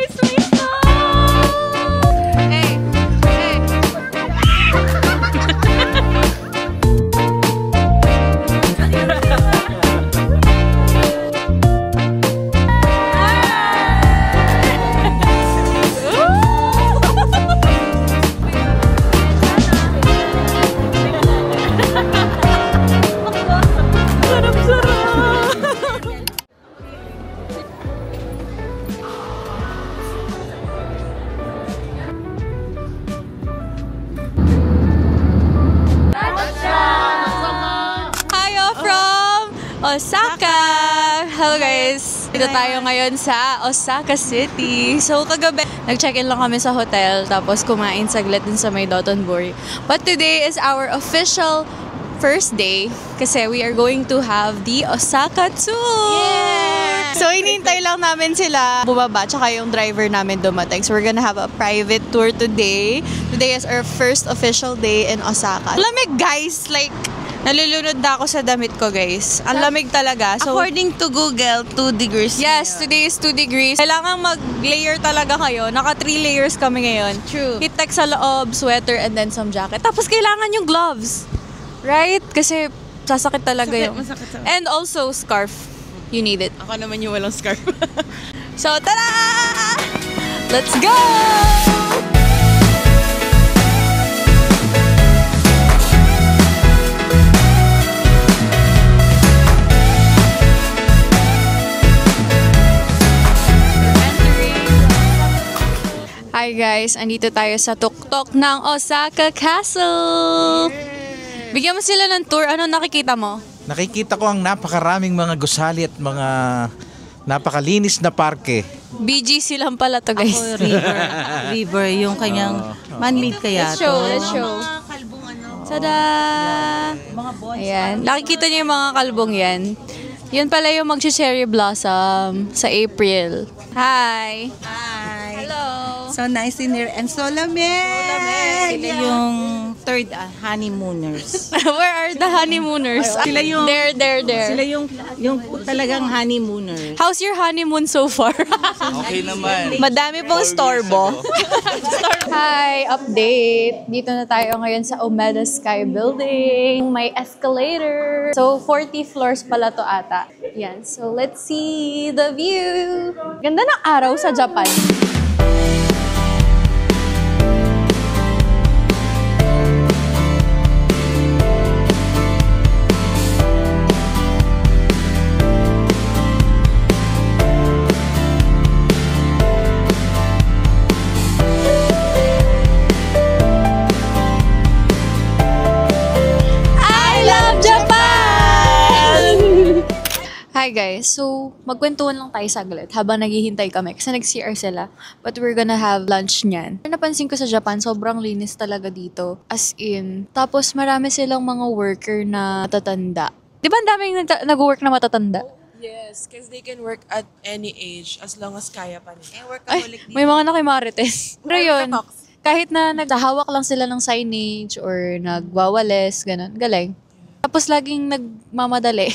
miss my song! Hey! Hey! Osaka! Hello guys! Dito tayo ngayon sa Osaka City. So kagabi, nag-check-in lang kami sa hotel tapos kumain saglit din sa may Dotonbori. But today is our official first day kasi we are going to have the Osaka tour! Yeah! So inintay lang namin sila bumaba tsaka yung driver namin dumating. So we're gonna have a private tour today. Today is our first official day in Osaka. Lamig guys! Like, nalulunod na ako sa damit ko, guys. Ang lamig talaga. So, according to Google, 2 degrees. Yes, today is 2 degrees. Kailangan mag-layer talaga kayo. Naka 3 layers kami ngayon. True. Heat tech sa loob, sweater, and then some jacket. Tapos kailangan yung gloves. Right? Kasi sasakit talaga yun. Masakit. And also, scarf. You need it. Ako naman yung walang scarf. So, tara! Let's go! Hi guys, andito tayo sa tuktok ng Osaka Castle. Bigyan mo sila ng tour. Ano nakikita mo? Nakikita ko ang napakaraming mga gusali at mga napakalinis na parke. BGC lang pala to guys. Ako, river, yung kanyang man-made kaya Let's to. show. Mga kalbong ano. Tada! Mga boys. Ayan. Nakikita niyo yung mga kalbong yan. Yun pala yung mag-cherry blossom sa April. Hi! Hi. Hello! So nice in here and so lamig. Sila yung third honeymooners. Where are the honeymooners? Sila yung There. Sila yung talagang honeymooners. How's your honeymoon so far? Okay naman. Madami pong storbo. Hi! Update! Dito na tayo ngayon sa Omeda Sky Building. May escalator. So, 40 floors pala to ata. Yan. So, let's see the view. Ganda ng araw sa Japan. Hi guys, so magkwentuhan lang tayo saglit habang naghihintay kami kasi nag-CR sila but we're gonna have lunch niyan. Napansin ko sa Japan, sobrang linis talaga dito. As in, tapos marami silang mga worker na matatanda. Di ba ang daming nag-work na matatanda? Yes, because they can work at any age as long as kaya pa nila. Ay, may mga nakimarites. Pero yun, kahit na naghahawak lang sila ng signage or nagwawales, ganun, galing. Tapos laging nagmamadali.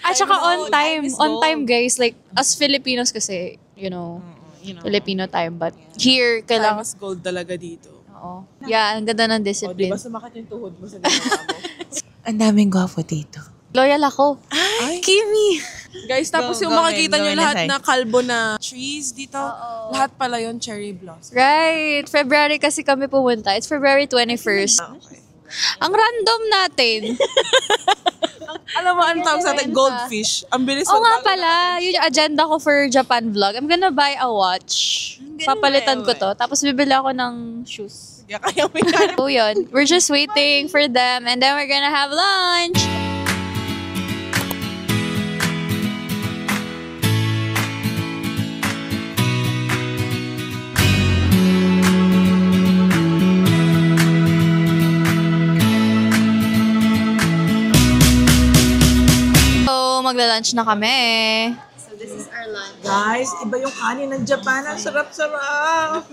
At saka on time guys, like as Filipinos kasi, you know, Filipino time, but here kailangan Mas gold talaga dito. Oo. Yeah, ang ganda ng O, discipline. diba sumakit yung tuhod mo sa ginawa mo? Ang daming gwapo dito. Loyal ako. Ay, Kimi! guys, tapos Go, yung go, makikita go, nyo go, lahat Nasay. na kalbo na trees dito, lahat pala yon cherry blossom. Right. February kasi kami pumunta. It's February 21st. Okay. Ang random natin. Alam mo, ang tawag sa atin, goldfish. Ang bilis Oo nga magbago pala, yun yung agenda ko for Japan vlog. I'm gonna buy a watch. Papalitan ko to. Tapos bibili ako ng shoes. natin. Kaya may kaya. So yun, we're just waiting for them and then we're gonna have lunch. So, magla-lunch na kami. So, this is our lunch. Guys, iba yung kanin ng Japan. Ang sarap-sarap.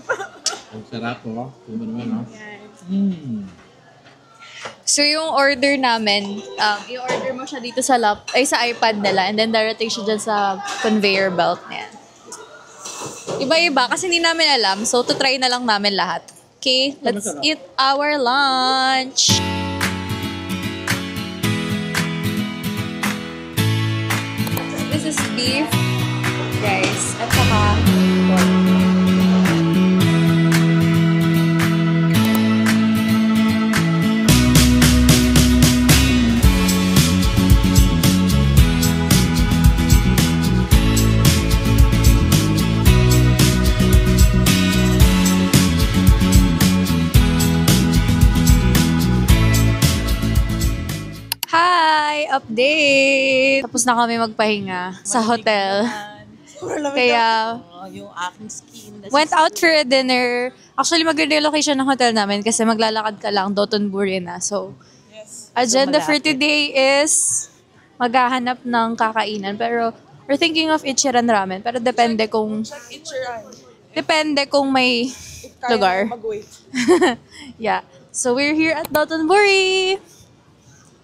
Ang sarap po. Tingnan mo naman, no? So, yung order namin, i-order mo siya dito sa sa iPad nila and then darating siya dyan sa conveyor belt na yan. Iba-iba kasi hindi namin alam. So, to try na lang namin lahat. Okay, let's eat our lunch. This is beef, rice, at saka pork. Hi! Update! Tapos na kami magpahinga sa hotel. Kaya, Yung aking skin. went out for a dinner. Actually, maganda yung location ng hotel namin kasi maglalakad ka lang, Dotonbori na. So, agenda for today is maghahanap ng kakainan. Pero, we're thinking of Ichiran Ramen. Pero depende kung may lugar. Yeah. So, we're here at Dotonbori.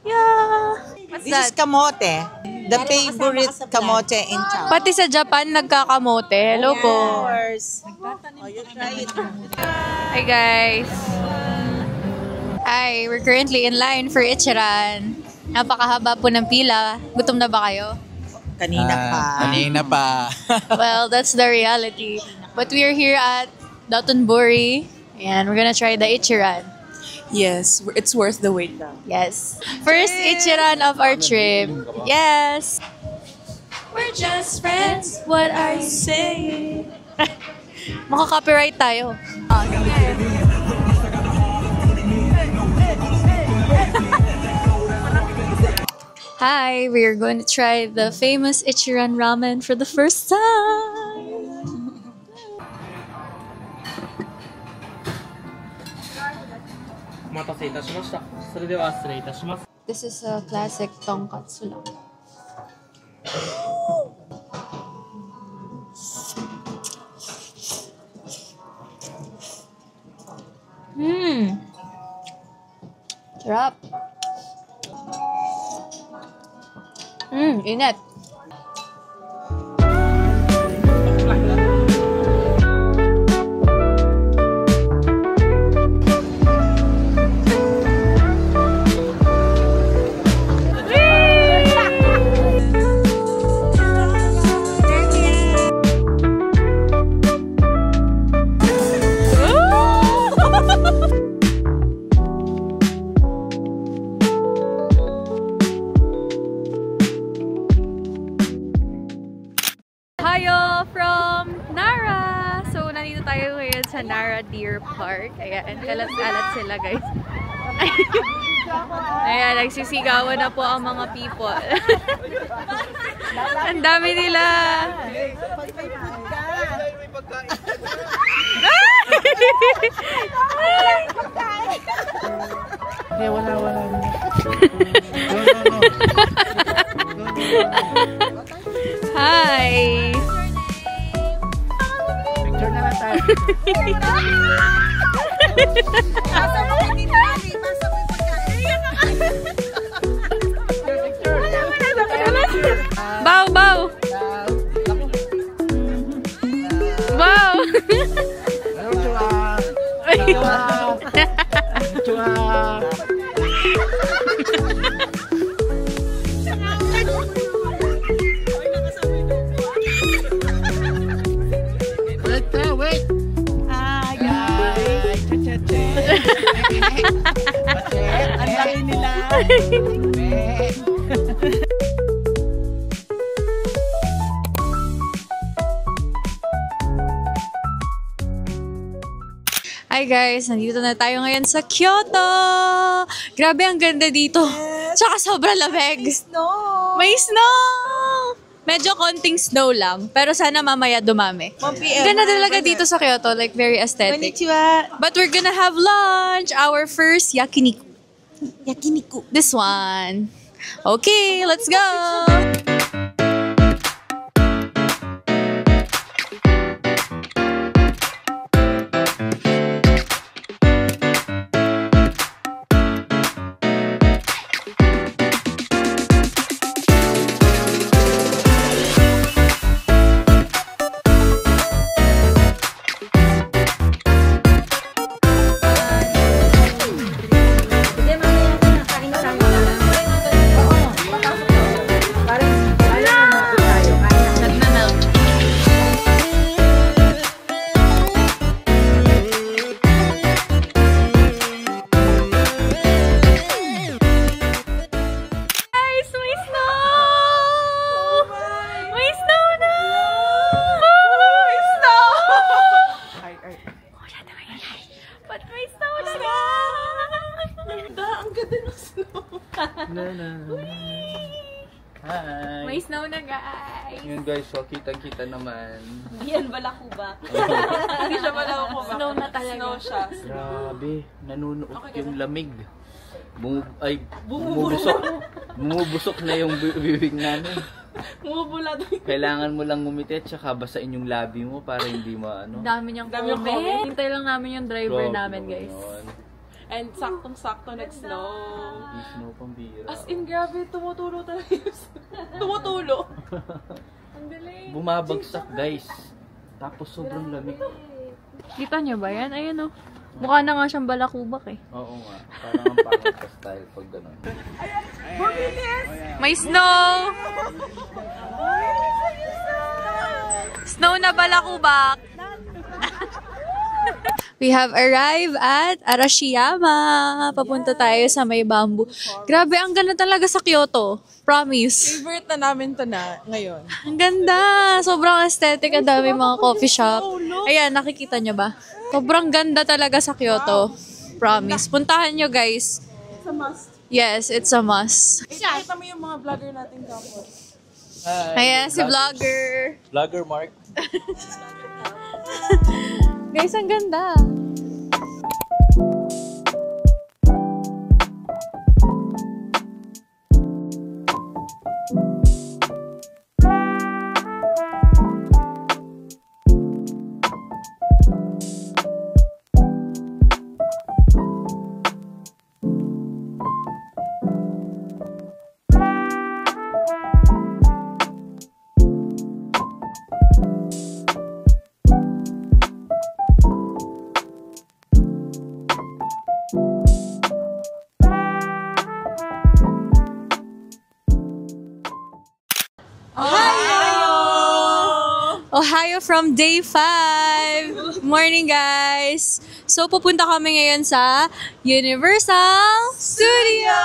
Yeah. What's This is that? kamote. The favorite kamote in town. Pati sa Japan, nagkakamote. Hello po. Oh, you try it. Hi guys. Hi, we're currently in line for Ichiran. Napakahaba po ng pila. Gutom na ba kayo? Kanina pa. Kanina pa. Well, that's the reality. But we are here at Dotonbori and we're gonna try the Ichiran. Yes, it's worth the wait now. Yes. First Ichiran of our trip. Yes. We're just friends. What are you saying? Maka-copyright tayo. Hi, we are going to try the famous Ichiran ramen for the first time. This is a classic tonkatsu lang. Sarap. Init. Hayo from Nara! So, nandito tayo ngayon sa Nara Deer Park. Ayan, kalat-kalat sila guys. Ayan, nagsisigawan na po ang mga people. Ang dami nila! Hi! Picture na lang tayo. Bow, bow! Bow! Wait! Hi, guys. Ang laki nila. Hi guys, nandito na tayo ngayon sa Kyoto! Grabe, ang ganda dito. Tsaka sobrang lamig. No. May snow! Medyo konting snow lang, pero sana mamaya dumami. 1 PM. Ganda talaga dito sa Kyoto, like very aesthetic. Konnichiwa. But we're gonna have lunch, our first yakiniku. Yakiniku. This one. Okay, let's go! Hi! May snow na, guys. Yun guys, so kitang-kita naman. Yan, Balakuba. Hindi siya pala ako ba? Snow na talaga. Snow siya. Grabe, nanunuot yung lamig. Bumubusok. Bumubusok na yung bibig namin. Mumubula doon. Kailangan mo lang ngumiti at saka basain yung labi mo para hindi maano. Dami niyang Dami yung comment. comment. Hintay lang namin yung driver Grabe namin, naman guys. yun. And saktong-sakto nag-snow. Hindi snow pambira. As in, grabe, tumutulo talaga yung tumutulo. Ang galing. Bumabagsak guys. Tapos sobrang lamig. Kita niyo ba yan? Ayun oh. Mukha na nga siyang balakubak eh. Oo nga. Parang ang pangit sa style pag gano'n. May snow! Snow na balakubak! We have arrived at Arashiyama. Papunta tayo sa may bamboo. Grabe, ang ganda talaga sa Kyoto. Promise. Favorite na namin to na ngayon. Ang ganda! Sobrang aesthetic. Ang dami mga coffee shop. Ayan, nakikita nyo ba? Sobrang ganda talaga sa Kyoto. Promise. Puntahan nyo, guys. It's a must. Yes, it's a must. Kita mo yung mga vlogger natin kapos. Ayan, si vlogger. Vlogger Mark. Guys, ang ganda. Ohio from day 5. Morning, guys. So, pupunta kami ngayon sa Universal Studio.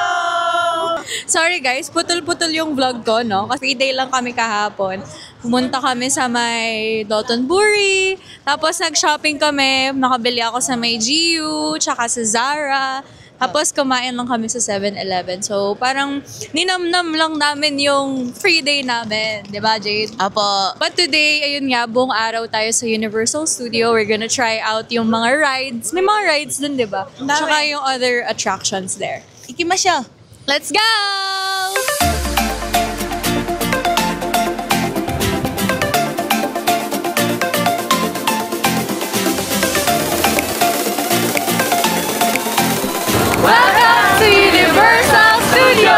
Sorry, guys. Putol-putol yung vlog ko, no? Kasi day lang kami kahapon. Pumunta kami sa may Dotonbori. Tapos, nag-shopping kami. Nakabili ako sa may GU, tsaka sa Zara. Tapos, kumain lang kami sa 7-Eleven. So, parang ninamnam lang namin yung free day namin. Diba, Jade? Apo. But today, ayun nga, buong araw tayo sa Universal Studio. We're gonna try out yung mga rides. May mga rides dun, diba? Tsaka yung other attractions there. Ikimasyo. Let's go! Welcome to Universal Studios!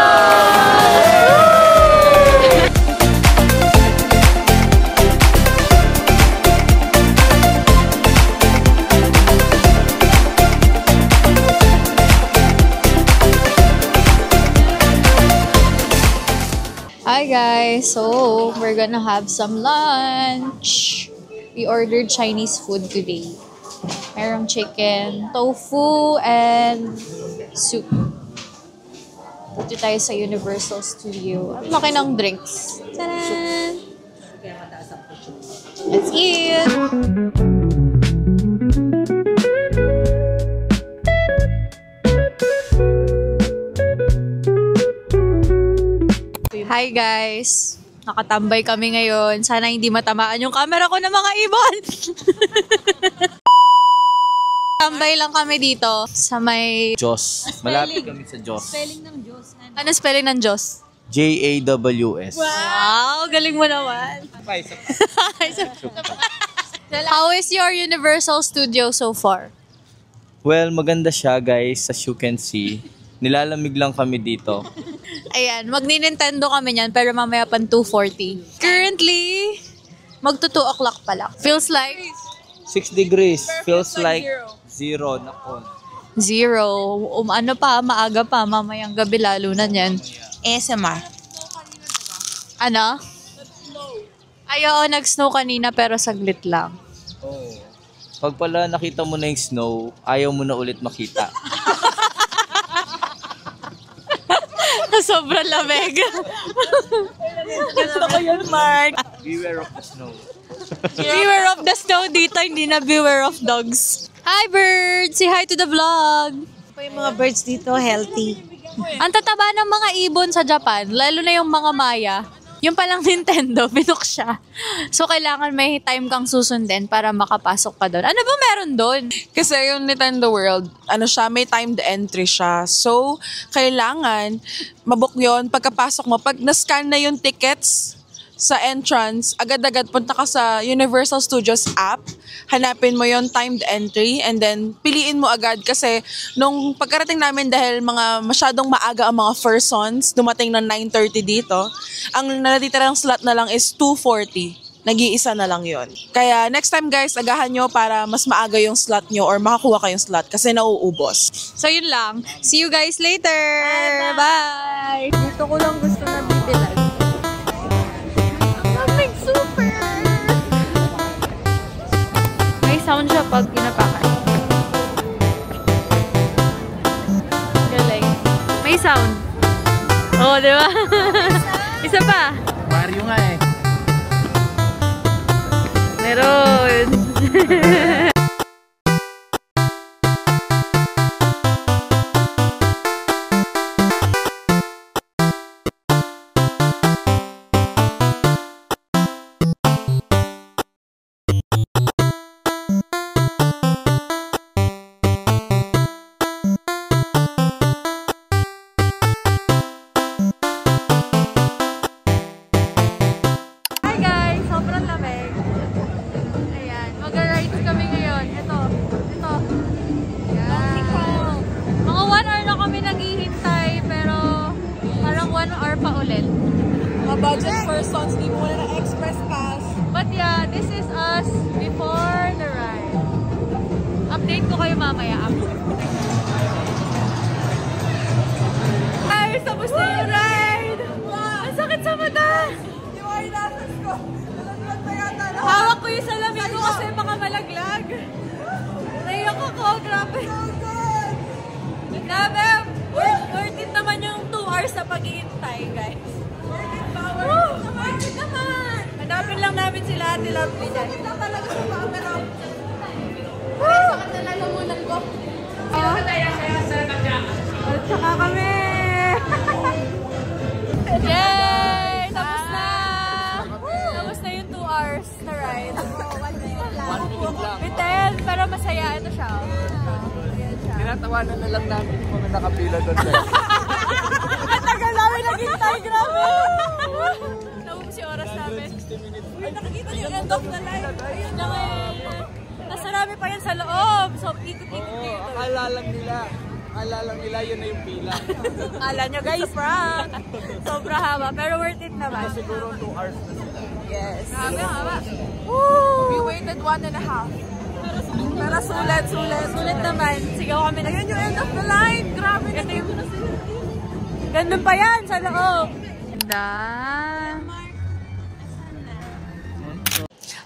Hi guys, so we're gonna have some lunch. We ordered Chinese food today. Merong chicken, tofu, and soup. Dito tayo sa Universal Studio. Ang laki ng drinks. Taran! Let's eat! Hi guys! Nakatambay kami ngayon. Sana hindi matamaan yung camera ko ng mga ibon! Tambay lang kami dito sa may... Diyos. Malapit kami sa Diyos. Ano spelling ng Diyos? J-A-W-S. Wow! Galing mo naman. How is your Universal Studio so far? Well, maganda siya guys, as you can see. Nilalamig lang kami dito. Ayan, magni-Nintendo kami niyan pero mamaya pan 2:40. Currently, magto 2 o'clock pa lang. Feels like 6 degrees. Feels like zero. Nakon. 0. Ano pa, maaga pa, mamayang gabi lalo na yan. ASMR. Ano? Ay, oo, nag-snow kanina pero saglit lang. Oh. Pag pala nakita mo na yung snow, ayaw mo na ulit makita. Sobrang lamig. Gusto ko yun, Mark. Beware of the snow. Beware of the snow dito, hindi na beware of dogs. Hi, birds! Say hi to the vlog! Po yung mga birds dito, healthy. Ang tataba ng mga ibon sa Japan, lalo na yung mga Maya, yung palang Nintendo, binuk siya. So, kailangan may time kang susundin para makapasok ka doon. Ano ba meron doon? Kasi yung Nintendo World, ano siya, may timed entry siya. So, kailangan mabook yun. Pagkapasok mo, pag na-scan na yung tickets sa entrance, agad-agad punta ka sa Universal Studios app, hanapin mo yung timed entry, and then piliin mo agad kasi nung pagkarating namin dahil masyadong maaga ang mga persons, dumating ng 9:30 dito, ang natitirang slot na lang is 2:40. Nag-iisa na lang yon. Kaya next time guys, agahan nyo para mas maaga yung slot nyo or makakuha kayong slot kasi nauubos. So, yun lang. See you guys later! Bye! Dito ko lang gusto na bibilan. Something super! May sound siya pag pinapakan. Galing. May sound. Oo, di ba? Isa pa. Mario nga eh. Meron. Hi guys! Sobrang lamig. Ayan. Mag-rides kami ngayon. Ito. Ayan. Mga 1 hour na kami naghihintay pero parang 1 hour pa ulit. Mga budget persons, di mo na express pass. But yeah, this is us before the ride. Update ko kayo mamaya after. Guys, tapos na yung ride! Ang sakit sa mata! Yung eyelashes ko, nalaglag na yata na. Hawak ko yung salamin ko kasi baka malaglag. Naiyak ako, grabe. Grabe, worth it naman yung 2 hours na pag-iintay, guys. Worth it naman! Hanapin lang namin sila at Lovely dyan. Ito talaga sa camera. Sakit na lalamunan ko. At saka kami! Yay! Tapos na! Tapos na yung 2 hours na ride. 1 minute lang. Bitel, pero masaya. Ito siya. Ayan siya. Tinatawanan na lang namin yung mga nakapila doon. Ang tagal namin naghintay, grabe! Naubos yung oras namin. Ay, nakikita niyo yung end of the line. Ayun na ngayon. Nasarami pa yan sa loob. So, ikot-ikot kayo. Akala lang nila yun na yung pila. Akala nyo guys, prank! Sobra haba, pero worth it naman. Siguro 2 hours na sila. Yes. Grabe haba. We waited 1.5. Pero sulit. Sulit naman. Sigaw kami na. Ayun yung end of the line. Grabe na Ito yung... Gandun pa yan sa loob. Ganda.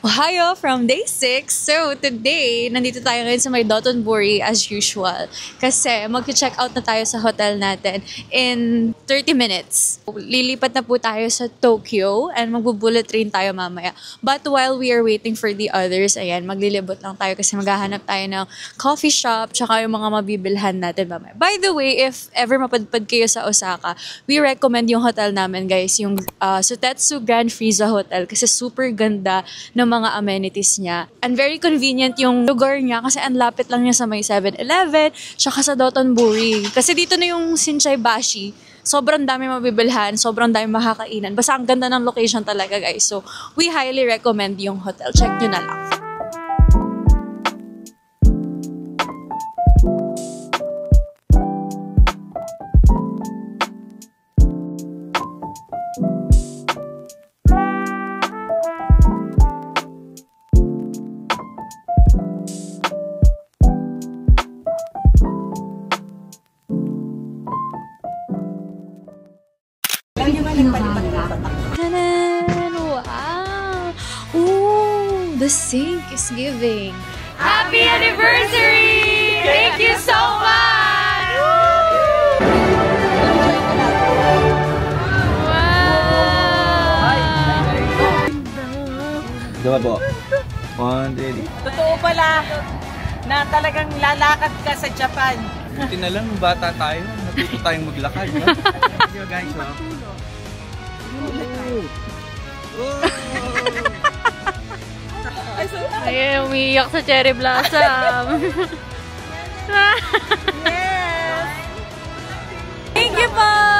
Ohio from day 6. So, today, nandito tayo ngayon sa may Dotonbori as usual. Kasi, mag-check out na tayo sa hotel natin in 30 minutes. Lilipat na po tayo sa Tokyo and magbo-bullet train tayo mamaya. But while we are waiting for the others, ayan, maglilibot lang tayo kasi maghahanap tayo ng coffee shop tsaka yung mga mabibilhan natin mamaya. By the way, if ever mapadpad kayo sa Osaka, we recommend yung hotel namin, guys, yung Sutetsu Grand Frieza Hotel kasi super ganda ng mga amenities niya. And very convenient yung lugar niya kasi ang lapit lang niya sa may 7-Eleven tsaka sa Dotonbori. Kasi dito na yung Shinsaibashi. Sobrang dami mabibilhan, sobrang dami makakainan. Basta ang ganda ng location talaga, guys. So, we highly recommend yung hotel. Check nyo na lang. Tanan! Wow! Ooh, the sink is giving. Happy anniversary! Thank you so much! Wow! Diba po? 1, 2, Totoo pala na talagang lalakad ka sa Japan. Buti na lang, bata tayo. Dito tayong maglakad, no? Thank you guys, no? Ay, umiiyak sa cherry blossom. Thank you po!